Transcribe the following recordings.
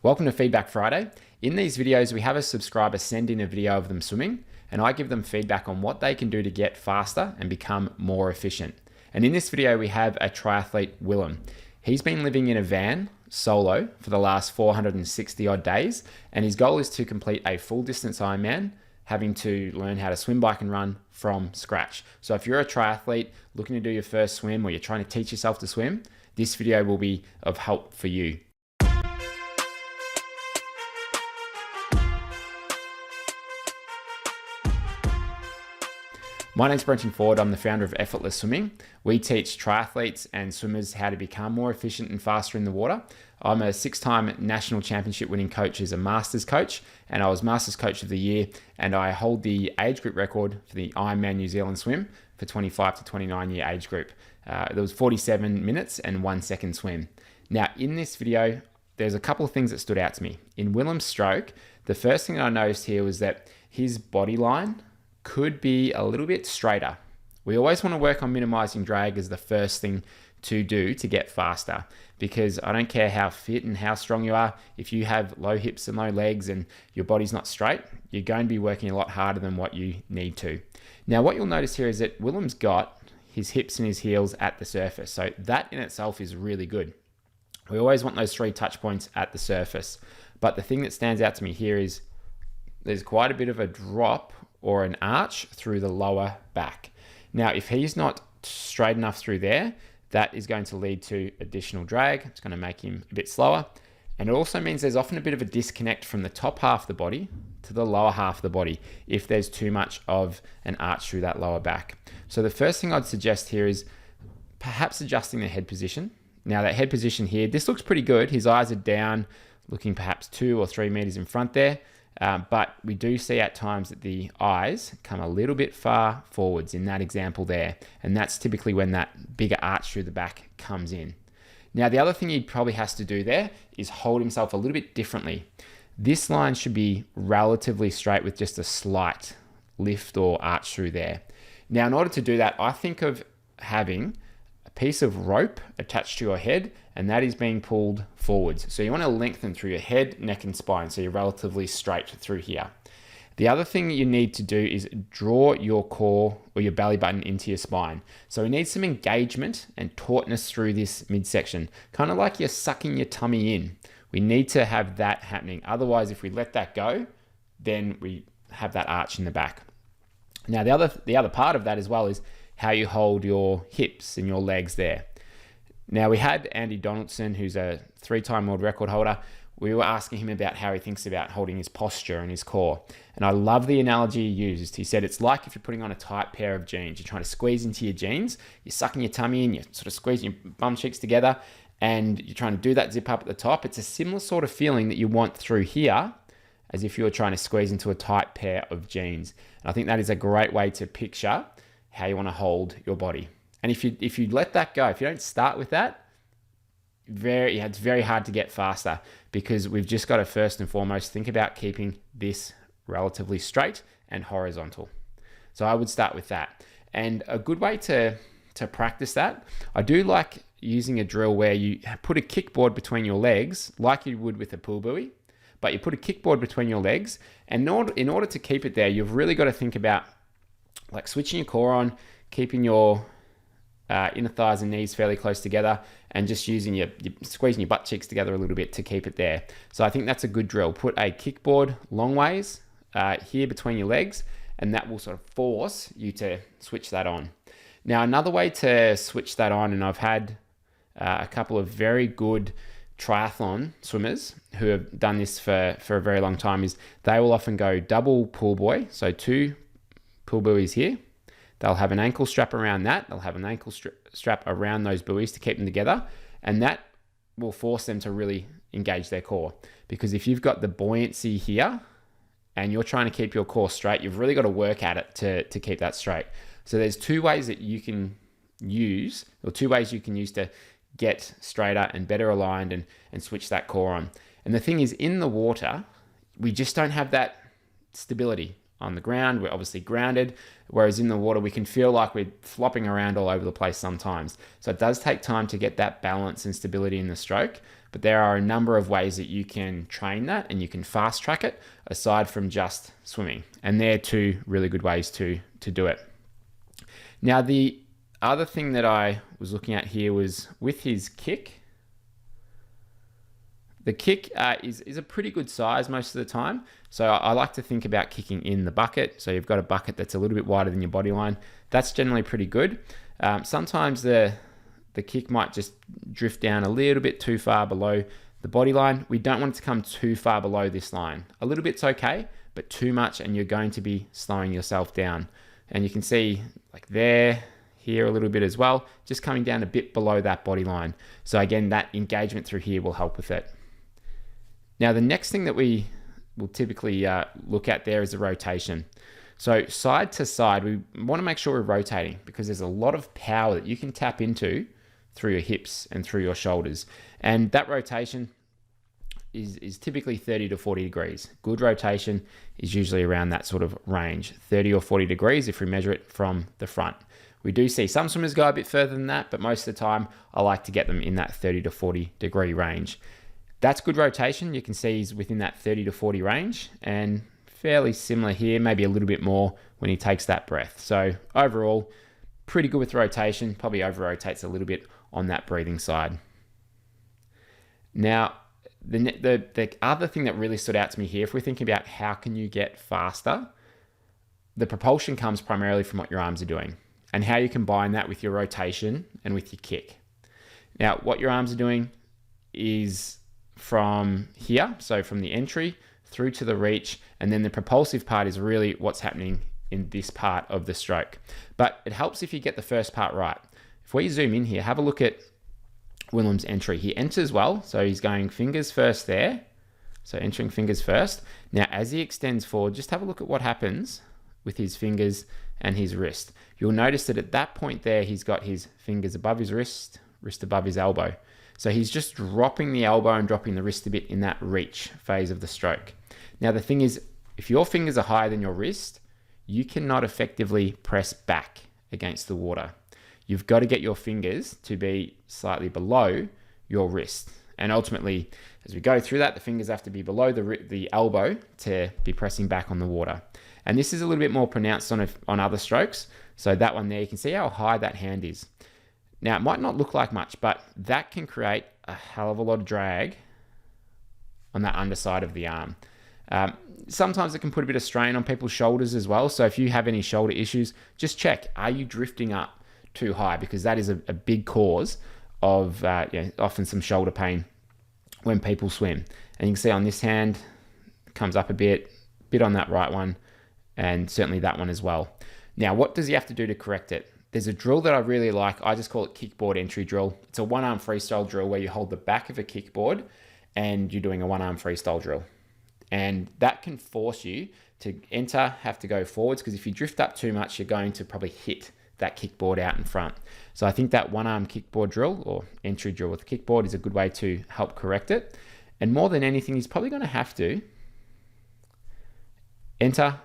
Welcome to Feedback Friday. In these videos, we have a subscriber send in a video of them swimming, and I give them feedback on what they can do to get faster and become more efficient. And in this video, we have a triathlete, Willem. He's been living in a van solo for the last 460 odd days, and his goal is to complete a full distance Ironman, having to learn how to swim, bike, and run from scratch. So if you're a triathlete looking to do your first swim, or you're trying to teach yourself to swim, this video will be of help for you. My name's Brenton Ford. I'm the founder of Effortless Swimming. We teach triathletes and swimmers how to become more efficient and faster in the water. I'm a 6-time national championship winning coach as a Masters coach, and I was Masters Coach of the Year, and I hold the age group record for the Ironman New Zealand swim for 25 to 29 year age group. There was 47 minutes and 1 second swim. Now in this video, there's a couple of things that stood out to me. In Willem's stroke, the first thing I noticed here was that his body line could be a little bit straighter. We always want to work on minimizing drag as the first thing to do to get faster, because I don't care how fit and how strong you are, if you have low hips and low legs and your body's not straight, you're going to be working a lot harder than what you need to. Now what you'll notice here is that Willem's got his hips and his heels at the surface, so that in itself is really good. We always want those 3 touch points at the surface, but the thing that stands out to me here is there's quite a bit of a drop or an arch through the lower back. Now, if he's not straight enough through there, that is going to lead to additional drag. It's going to make him a bit slower. And it also means there's often a bit of a disconnect from the top half of the body to the lower half of the body if there's too much of an arch through that lower back. So the first thing I'd suggest here is perhaps adjusting the head position. Now that head position here, this looks pretty good. His eyes are down, looking perhaps 2 or 3 meters in front there. But we do see at times that the eyes come a little bit far forwards in that example there. And that's typically when that bigger arch through the back comes in. Now, the other thing he probably has to do there is hold himself a little bit differently. This line should be relatively straight with just a slight lift or arch through there. Now, in order to do that, I think of having a piece of rope attached to your head, and that is being pulled forwards. So you want to lengthen through your head, neck, and spine, so you're relatively straight through here. The other thing you need to do is draw your core or your belly button into your spine. So we need some engagement and tautness through this midsection, kind of like you're sucking your tummy in. We need to have that happening. Otherwise, if we let that go, then we have that arch in the back. Now, the other part of that as well is how you hold your hips and your legs there. Now, we had Andy Donaldson, who's a 3-time world record holder. We were asking him about how he thinks about holding his posture and his core. And I love the analogy he used. He said, it's like if you're putting on a tight pair of jeans. You're trying to squeeze into your jeans. You're sucking your tummy in. You're sort of squeezing your bum cheeks together. And you're trying to do that zip up at the top. It's a similar sort of feeling that you want through here, as if you were trying to squeeze into a tight pair of jeans. And I think that is a great way to picture how you want to hold your body. And if you let that go, if you don't start with that, it's very hard to get faster, because we've just got to first and foremost think about keeping this relatively straight and horizontal. So I would start with that. And a good way to practice that, I do like using a drill where you put a kickboard between your legs, like you would with a pool buoy, but you put a kickboard between your legs. And in order to keep it there, you've really got to think about like switching your core on, keeping your inner thighs and knees fairly close together, and just using squeezing your butt cheeks together a little bit to keep it there. So I think that's a good drill. Put a kickboard long ways here between your legs, and that will sort of force you to switch that on. Now, another way to switch that on, and I've had a couple of very good triathlon swimmers who have done this for a very long time, is they will often go double pool buoy, so 2 pool buoys here. They'll have an ankle strap around that. They'll have an ankle strap around those buoys to keep them together. And that will force them to really engage their core. Because if you've got the buoyancy here and you're trying to keep your core straight, you've really got to work at it to keep that straight. So there's 2 ways that you can use, or 2 ways you can use to get straighter and better aligned and switch that core on. And the thing is, in the water, we just don't have that stability. On the ground, we're obviously grounded, whereas in the water, we can feel like we're flopping around all over the place sometimes. So it does take time to get that balance and stability in the stroke, But there are a number of ways that you can train that and you can fast track it aside from just swimming. And they're two really good ways to do it. Now, the other thing that I was looking at here was with his kick. The kick is a pretty good size most of the time. So I like to think about kicking in the bucket. So you've got a bucket that's a little bit wider than your body line. That's generally pretty good. Sometimes the kick might just drift down a little bit too far below the body line. We don't want it to come too far below this line. A little bit's okay, but too much and you're going to be slowing yourself down. And you can see like there, here a little bit as well, just coming down a bit below that body line. So again, that engagement through here will help with it. Now, the next thing that we will typically look at there is the rotation. So side to side, we want to make sure we're rotating because there's a lot of power that you can tap into through your hips and through your shoulders. And that rotation is typically 30 to 40 degrees. Good rotation is usually around that sort of range, 30 or 40 degrees if we measure it from the front. We do see some swimmers go a bit further than that, but most of the time I like to get them in that 30 to 40 degree range. That's good rotation. You can see he's within that 30 to 40 range and fairly similar here, maybe a little bit more when he takes that breath. So overall, pretty good with rotation, probably over rotates a little bit on that breathing side. Now, the other thing that really stood out to me here, if we're thinking about how can you get faster, the propulsion comes primarily from what your arms are doing and how you combine that with your rotation and with your kick. Now, what your arms are doing is from here, so from the entry through to the reach, and then the propulsive part is really what's happening in this part of the stroke. But it helps if you get the first part right. If we zoom in here, have a look at Willem's entry. He enters well, so he's going fingers first there, so entering fingers first. Now, as he extends forward, just have a look at what happens with his fingers and his wrist. You'll notice that at that point there, he's got his fingers above his wrist, wrist above his elbow. So he's just dropping the elbow and dropping the wrist a bit in that reach phase of the stroke. Now, the thing is, if your fingers are higher than your wrist, you cannot effectively press back against the water. You've got to get your fingers to be slightly below your wrist. And ultimately, as we go through that, the fingers have to be below the elbow to be pressing back on the water. And this is a little bit more pronounced on other strokes. So that one there, you can see how high that hand is. Now, it might not look like much, but that can create a hell of a lot of drag on that underside of the arm. Sometimes it can put a bit of strain on people's shoulders as well. So if you have any shoulder issues, just check, are you drifting up too high? Because that is a big cause of often some shoulder pain when people swim. And you can see on this hand, it comes up a bit on that right one, and certainly that one as well. Now, what does he have to do to correct it? There's a drill that I really like. I just call it kickboard entry drill. It's a one-arm freestyle drill where you hold the back of a kickboard and you're doing a one-arm freestyle drill. And that can force you to enter, have to go forwards, because if you drift up too much, you're going to probably hit that kickboard out in front. So I think that one-arm kickboard drill or entry drill with kickboard is a good way to help correct it. And more than anything, he's probably going to have to enter,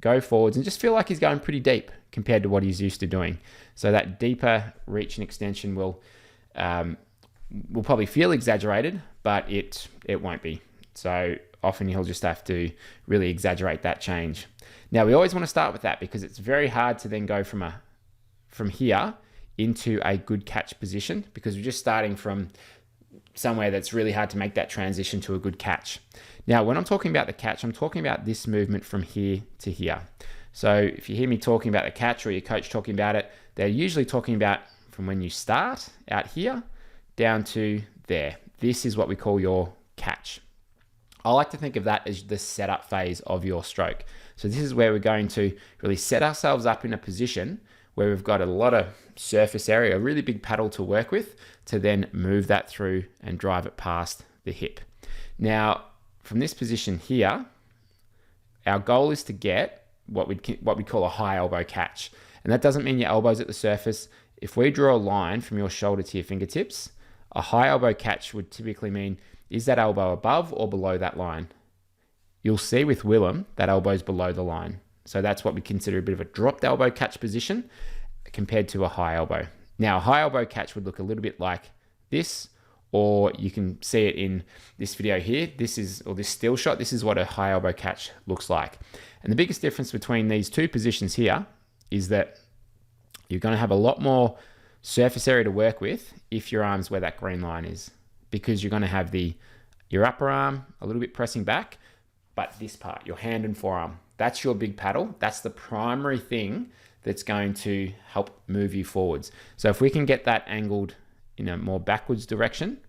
go forwards, and just feel like he's going pretty deep compared to what he's used to doing. So that deeper reach and extension will probably feel exaggerated, but it won't be. So often he'll just have to really exaggerate that change. Now, we always want to start with that because it's very hard to then go from here into a good catch position, because we're just starting from somewhere that's really hard to make that transition to a good catch. Now, when I'm talking about the catch, I'm talking about this movement from here to here. So if you hear me talking about the catch or your coach talking about it, they're usually talking about from when you start out here down to there. This is what we call your catch. I like to think of that as the setup phase of your stroke. So this is where we're going to really set ourselves up in a position where we've got a lot of surface area, a really big paddle to work with, to then move that through and drive it past the hip. Now, from this position here, our goal is to get what we call a high elbow catch. And that doesn't mean your elbow's at the surface. If we draw a line from your shoulder to your fingertips, a high elbow catch would typically mean, is that elbow above or below that line? You'll see with Willem, that elbow's below the line. So that's what we consider a bit of a dropped elbow catch position compared to a high elbow. Now, a high elbow catch would look a little bit like this, or you can see it in this video here. This still shot. This is what a high elbow catch looks like. And the biggest difference between these two positions here is that you're going to have a lot more surface area to work with if your arm's where that green line is, because you're going to have your upper arm a little bit pressing back, but this part, your hand and forearm, that's your big paddle. That's the primary thing that's going to help move you forwards. So if we can get that angled in a more backwards direction,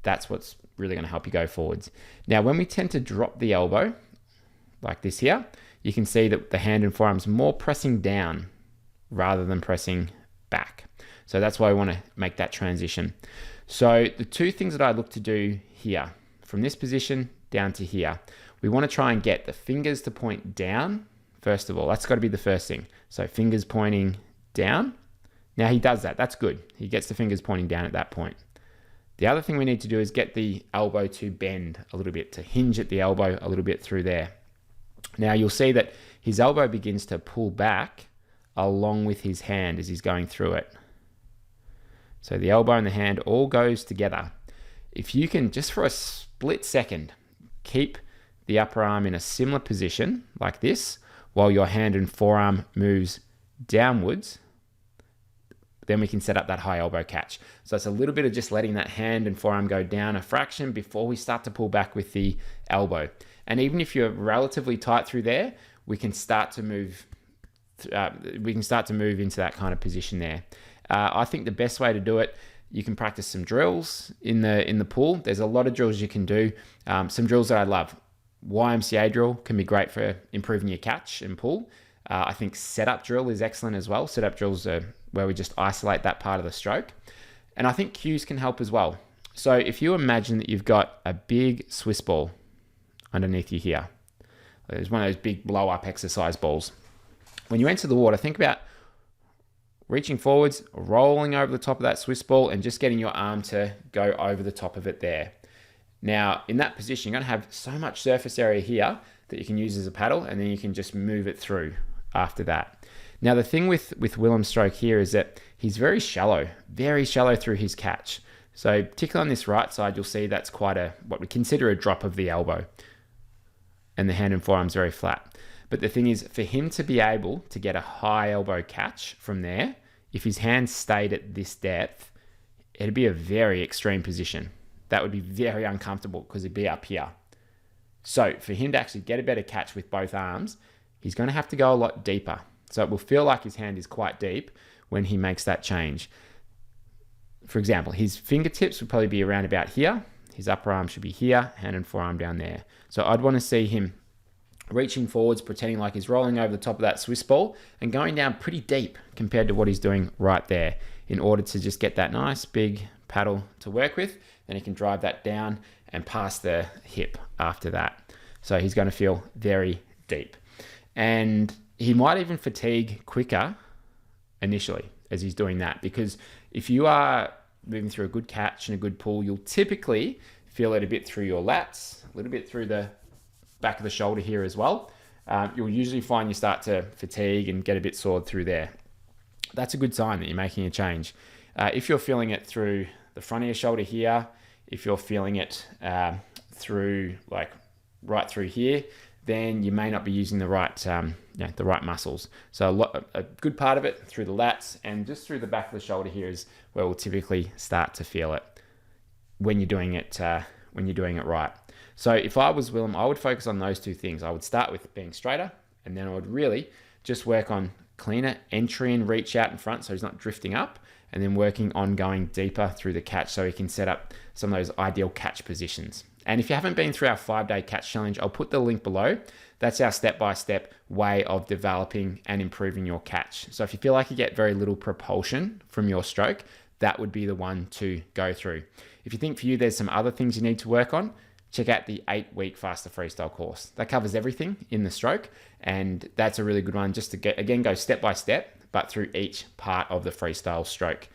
that's what's really going to help you go forwards. Now, when we tend to drop the elbow like this here, you can see that the hand and forearm's more pressing down rather than pressing back. So that's why we want to make that transition. So the two things that I look to do here, from this position down to here, we want to try and get the fingers to point down. First of all, that's got to be the first thing. So fingers pointing down. Now he does that, that's good. He gets the fingers pointing down at that point. The other thing we need to do is get the elbow to bend a little bit, to hinge at the elbow a little bit through there. Now you'll see that his elbow begins to pull back along with his hand as he's going through it. So the elbow and the hand all goes together. If you can, just for a split second, keep the upper arm in a similar position like this, while your hand and forearm moves downwards, then we can set up that high elbow catch. So it's a little bit of just letting that hand and forearm go down a fraction before we start to pull back with the elbow. And even if you're relatively tight through there, we can start to move into that kind of position there. I think the best way to do it, you can practice some drills in the pool. There's a lot of drills you can do. Some drills that I love. YMCA drill can be great for improving your catch and pull. I think setup drill is excellent as well. Setup drills are where we just isolate that part of the stroke. And I think cues can help as well. So if you imagine that you've got a big Swiss ball underneath you here, there's one of those big blow up exercise balls. When you enter the water, think about reaching forwards, rolling over the top of that Swiss ball and just getting your arm to go over the top of it there. Now, in that position, you're going to have so much surface area here that you can use as a paddle, and then you can just move it through after that. Now, the thing with Willem's stroke here is that he's very shallow through his catch. So particularly on this right side, you'll see that's quite what we consider a drop of the elbow, and the hand and forearm's very flat. But the thing is, for him to be able to get a high elbow catch from there, if his hand stayed at this depth, it'd be a very extreme position. That would be very uncomfortable because it'd be up here. So for him to actually get a better catch with both arms, he's going to have to go a lot deeper. So it will feel like his hand is quite deep when he makes that change. For example, his fingertips would probably be around about here. His upper arm should be here, hand and forearm down there. So I'd want to see him reaching forwards, pretending like he's rolling over the top of that Swiss ball and going down pretty deep compared to what he's doing right there, in order to just get that nice big paddle to work with. Then he can drive that down and past the hip after that. So he's going to feel very deep. And he might even fatigue quicker initially as he's doing that, because if you are moving through a good catch and a good pull, you'll typically feel it a bit through your lats, a little bit through the back of the shoulder here as well. You'll usually find you start to fatigue and get a bit sore through there. That's a good sign that you're making a change. If you're feeling it through the front of your shoulder here, if you're feeling it through right through here, then you may not be using the right muscles. So a good part of it through the lats and just through the back of the shoulder here is where we'll typically start to feel it when you're doing it right. So if I was Willem, I would focus on those two things. I would start with being straighter, and then I would really just work on cleaner entry and reach out in front so he's not drifting up, and then working on going deeper through the catch so he can set up some of those ideal catch positions. And if you haven't been through our 5-day catch challenge, I'll put the link below. That's our step-by-step way of developing and improving your catch. So if you feel like you get very little propulsion from your stroke, that would be the one to go through. If you think for you there's some other things you need to work on, check out the 8-week Faster Freestyle course. That covers everything in the stroke, and that's a really good one just to go step by step, but through each part of the freestyle stroke.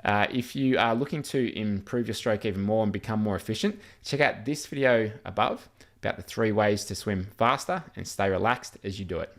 If you are looking to improve your stroke even more and become more efficient, check out this video above about the 3 ways to swim faster and stay relaxed as you do it.